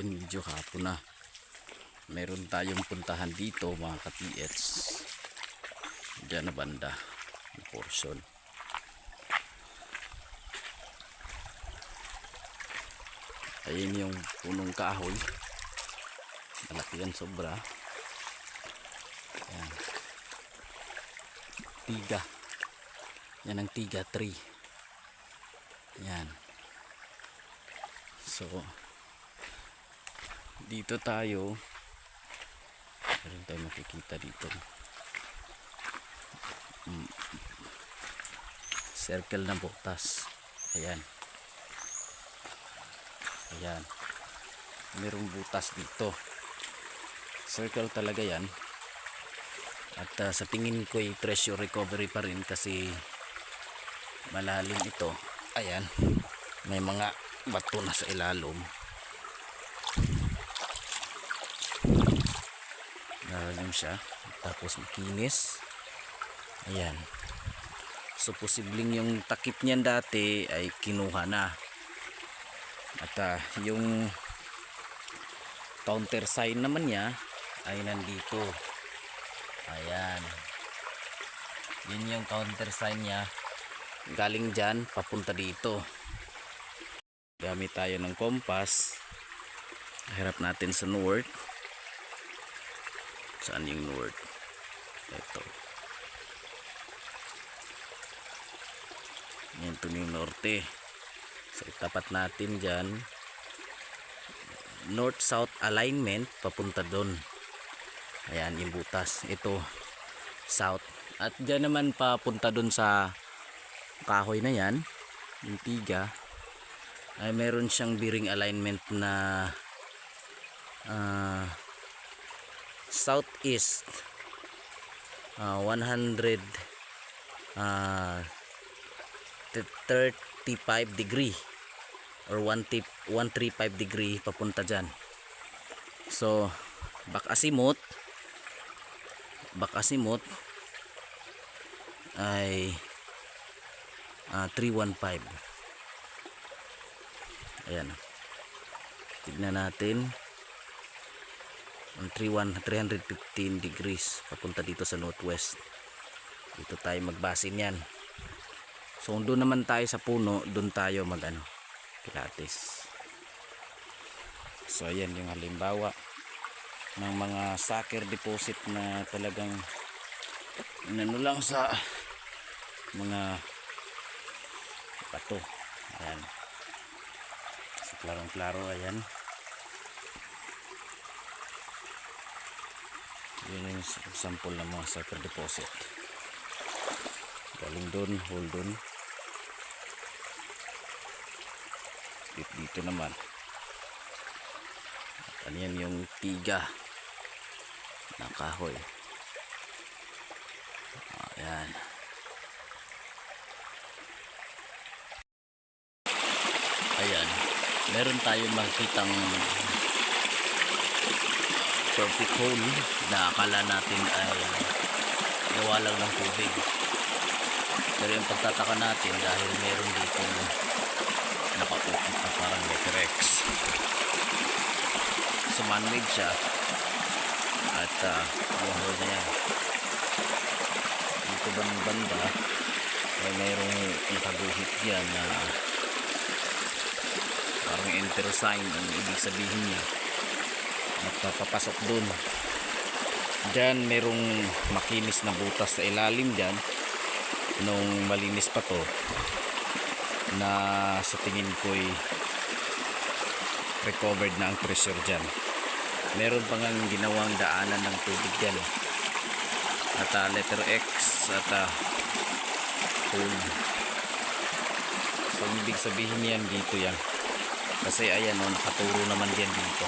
ating video hapon na. Meron tayong puntahan dito mga ka-TH. Diyan na banda yung portion. Ayun yung punong kahoy. Malaki yan sobra. Ayan. Tiga. Yan ang tiga tree. Ayan. So dito tayo. Meron tayo makikita dito. Circle na butas. Ayan. Ayan. Merong butas dito. Circle talaga yan. At sa tingin ko ay treasure recovery pa rin kasi malalim ito. Ayan. May mga bato na sa ilalim. Malalim siya. Tapos makinis. Ayan. So posibleng yung takip niyan dati ay kinuha na. At yung counter sign naman niya ay nandito. Ayan. Yun yung counter sign niya. Galing dyan papunta dito. Gamit tayo ng compass. Harap natin sa north. Saan yung north? Ito. Yan ito yung norte. So itapat natin dyan. North-south alignment papunta doon. Ayan yung butas. Ito south. At dyan naman papunta doon sa kahoy na yan. Yung tiga. Ay meron siyang bearing alignment na southeast 35 degree or 135 degree papunta dyan. So bakasimot ay 315. Ayan. Tignan natin. 315 degrees papunta dito sa northwest. Dito tayo magbase niyan. So doon naman tayo sa puno, doon tayo magano pilates. So ayan yung halimbawa ng mga sucker deposit na talagang inano lang sa mga bato. Ayan. So klarong-klaro ayan. Yun yung sample ng mga sucker deposit. Galing doon, hold on. Dito naman. Ano yan yung tiga ng kahoy. Ayan. Ayan. Meron tayong makikitang perfect hole na akala natin ay gawa lang ng tubig. Pero yung pagtataka natin dahil meron dito nakaukit na parang letter X. So man-made siya. At yung hole na yan. Dito banda ay mayroong nakaguhit dyan na parang enter sign ang ibig sabihin niya. Magpapapasok dun. Dyan merong makinis na butas sa ilalim dyan nung malinis pa to na sa tingin ko'y recovered na ang treasure dyan. Meron pa ngang ginawang daanan ng tubig dyan at letter X at hole. So ibig sabihin yan dito yan kasi ayan nakaturo naman yan dito.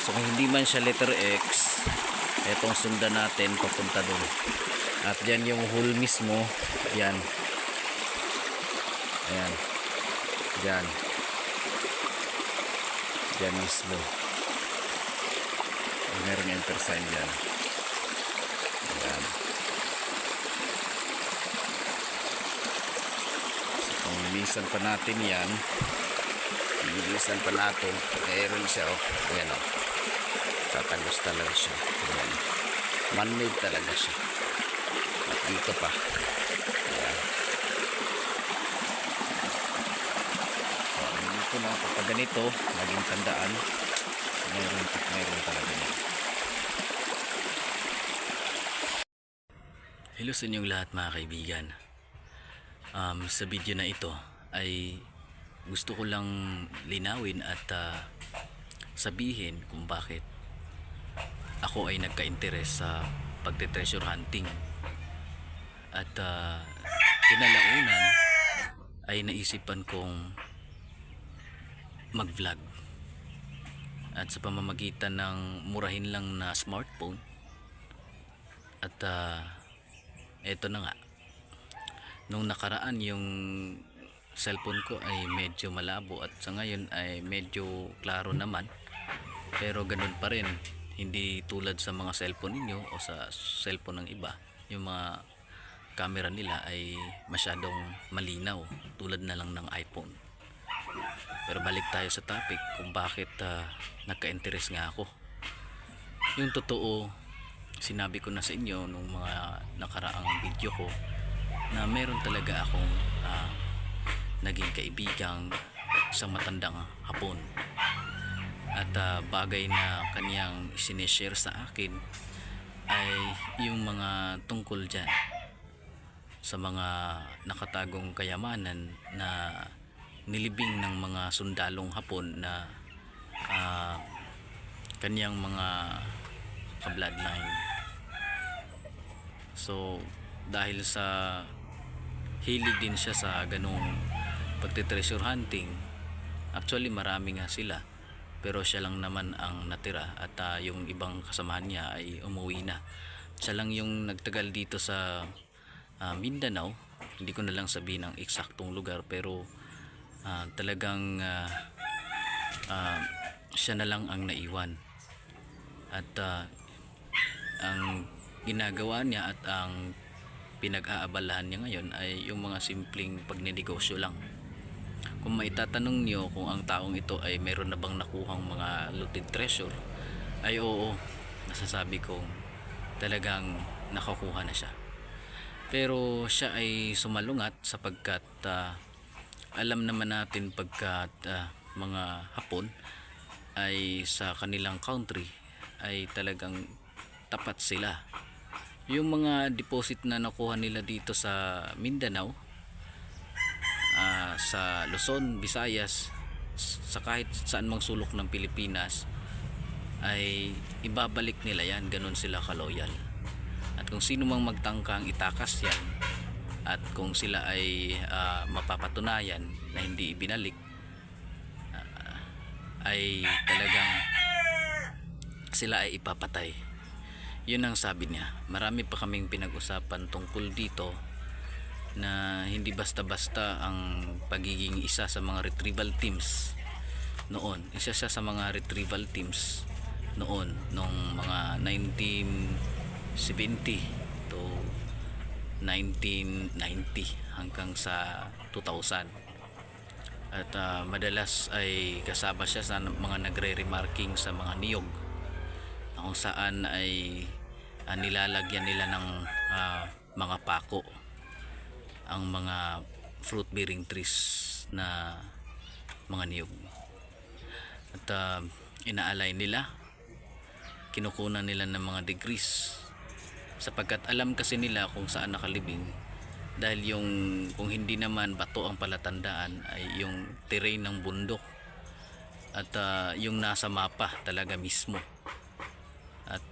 So kung hindi man siya letter X, etong sundan natin papunta doon. At yan yung hole mismo. Yan. Ayan. Yan. Yan mismo. Meron enter sign yan. Ayan. So kung linisan pa natin yan, bilisan pa natin. Mayroon siya, oh. Ayan, oh. Tatagos talaga siya. Ayan. Man-made talaga siya. At dito pa. Ayan. So, dito na kapag ganito, laging tandaan, mayroon talaga niya. Hello sa inyong lahat mga kaibigan. Sa video na ito ay gusto ko lang linawin at sabihin kung bakit ako ay nagka-interes sa pagte-treasure hunting. At kinalaunan ay naisipan kong mag-vlog. At sa pamamagitan ng murahin lang na smartphone. At eto na nga. Nung nakaraan yung cellphone ko ay medyo malabo at sa ngayon ay medyo klaro naman. Pero ganun pa rin, hindi tulad sa mga cellphone ninyo o sa cellphone ng iba. Yung mga camera nila ay masyadong malinaw tulad na lang ng iPhone. Pero balik tayo sa topic kung bakit nagka-interest nga ako. Yung totoo, sinabi ko na sa inyo nung mga nakaraang video ko na meron talaga akong naging kaibigang isang matandang Hapon. At bagay na kanyang sinishare sa akin ay yung mga tungkol dyan sa mga nakatagong kayamanan na nilibing ng mga sundalong Hapon na kanyang mga ka-bloodline. So dahil sa hilig din siya sa ganung pagte-treasure hunting, actually marami nga sila pero siya lang naman ang natira at yung ibang kasamahan niya ay umuwi na. Siya lang yung nagtagal dito sa Mindanao. Hindi ko na lang sabihin ang eksaktong lugar pero talagang siya na lang ang naiwan. At ang ginagawa niya at ang pinag-aabalahan niya ngayon ay yung mga simpleng pagnenegosyo lang. Kung maitatanong niyo kung ang taong ito ay meron na bang nakuhang mga looted treasure, ay oo, nasasabi kong talagang nakakuha na siya. Pero siya ay sumalungat sapagkat alam naman natin pagkat mga Hapon ay sa kanilang country ay talagang tapat sila. Yung mga deposit na nakuha nila dito sa Mindanao, sa Luzon, Visayas, sa kahit saan mang sulok ng Pilipinas, ay ibabalik nila yan. Ganun sila ka-loyal. At kung sino mang magtangkang itakas yan at kung sila ay mapapatunayan na hindi ibinalik, ay talagang sila ay ipapatay. Yun ang sabi niya. Marami pa kaming pinag-usapan tungkol dito na hindi basta-basta ang pagiging isa sa mga retrieval teams noon. Isa siya sa mga retrieval teams noon nung mga 1970 to 1990 hanggang sa 2000. At madalas ay kasama siya sa mga nagre-remarking sa mga niyog na kung saan ay nilalagyan nila ng mga pako ang mga fruit bearing trees na mga niyog. At inaalay nila, kinukunan nila ng mga degrees sapagkat alam kasi nila kung saan nakalibing. Dahil yung kung hindi naman bato ang palatandaan ay yung terrain ng bundok at yung nasa mapa talaga mismo. At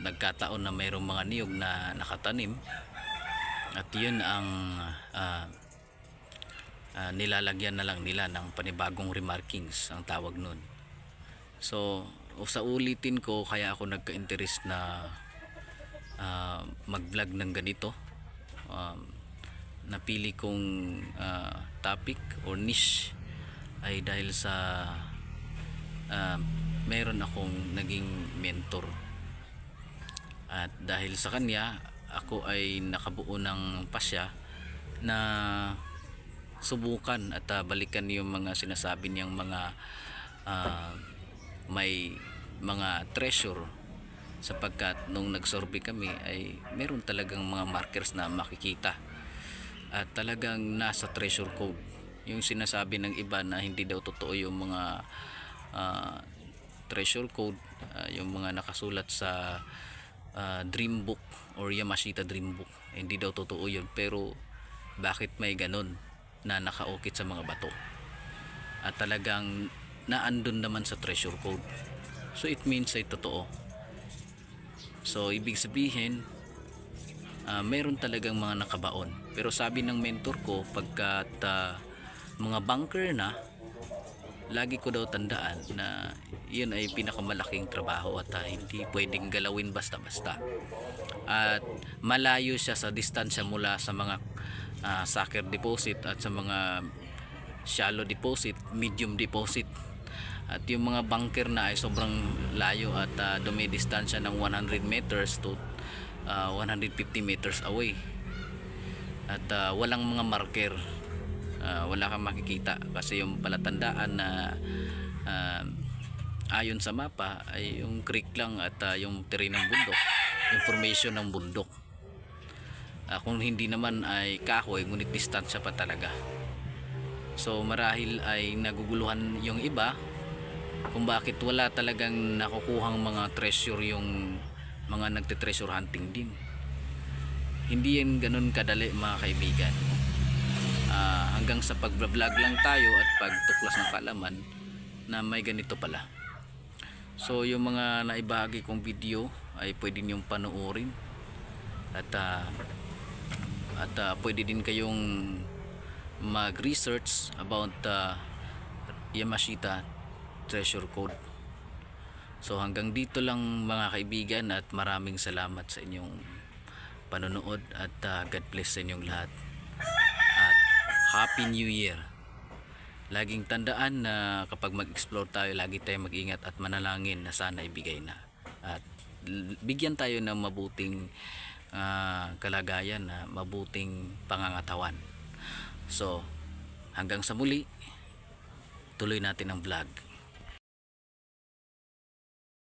nagkataon na mayroong mga niyog na nakatanim at yun ang nilalagyan na lang nila ng panibagong remarkings ang tawag nun. So sa ulitin ko, kaya ako nagka-interest na mag-vlog ng ganito. Napili kong topic or niche ay dahil sa meron akong naging mentor. At dahil sa kanya, ako ay nakabuo ng pasya na subukan at balikan yung mga sinasabi niyang mga may mga treasure, sapagkat nung nag-survey kami ay meron talagang mga markers na makikita at talagang nasa treasure code. Yung sinasabi ng iba na hindi daw totoo yung mga treasure code, yung mga nakasulat sa dream book or Yamashita dream book, hindi daw totoo yun. Pero bakit may ganun na nakaukit sa mga bato at talagang naandun naman sa treasure code? So it means ay totoo. So ibig sabihin, meron talagang mga nakabaon. Pero sabi ng mentor ko, pagkat mga bunker na, lagi ko daw tandaan na yun ay pinakamalaking trabaho at hindi pwedeng galawin basta-basta. At malayo siya sa distansya mula sa mga sucker deposit at sa mga shallow deposit, medium deposit. At yung mga bunker na ay sobrang layo at dumidistansya ng 100 meters to 150 meters away. At walang mga marker, wala kang makikita kasi yung palatandaan na ayon sa mapa ay yung creek lang at yung terrain ng bundok, information ng bundok. Kung hindi naman ay kahoy, ngunit distansya pa talaga. So marahil ay naguguluhan yung iba kung bakit wala talagang nakukuhang mga treasure yung mga nagte-treasure hunting din. Hindi yan ganun kadali, mga kaibigan. Hanggang sa pag-vlog lang tayo at pagtuklas ng kaalaman na may ganito pala. So yung mga naibahagi kong video ay pwede niyong panoorin at pwede din kayong mag-research about Yamashita treasure code. So hanggang dito lang, mga kaibigan, at maraming salamat sa inyong panonood at God bless sa inyong lahat at Happy New Year. Laging tandaan na kapag mag-explore tayo, lagi tayong mag-ingat at manalangin na sana ibigay na at bigyan tayo ng mabuting kalagayan, na mabuting pangangatawan. So hanggang sa muli, tuloy natin ang vlog.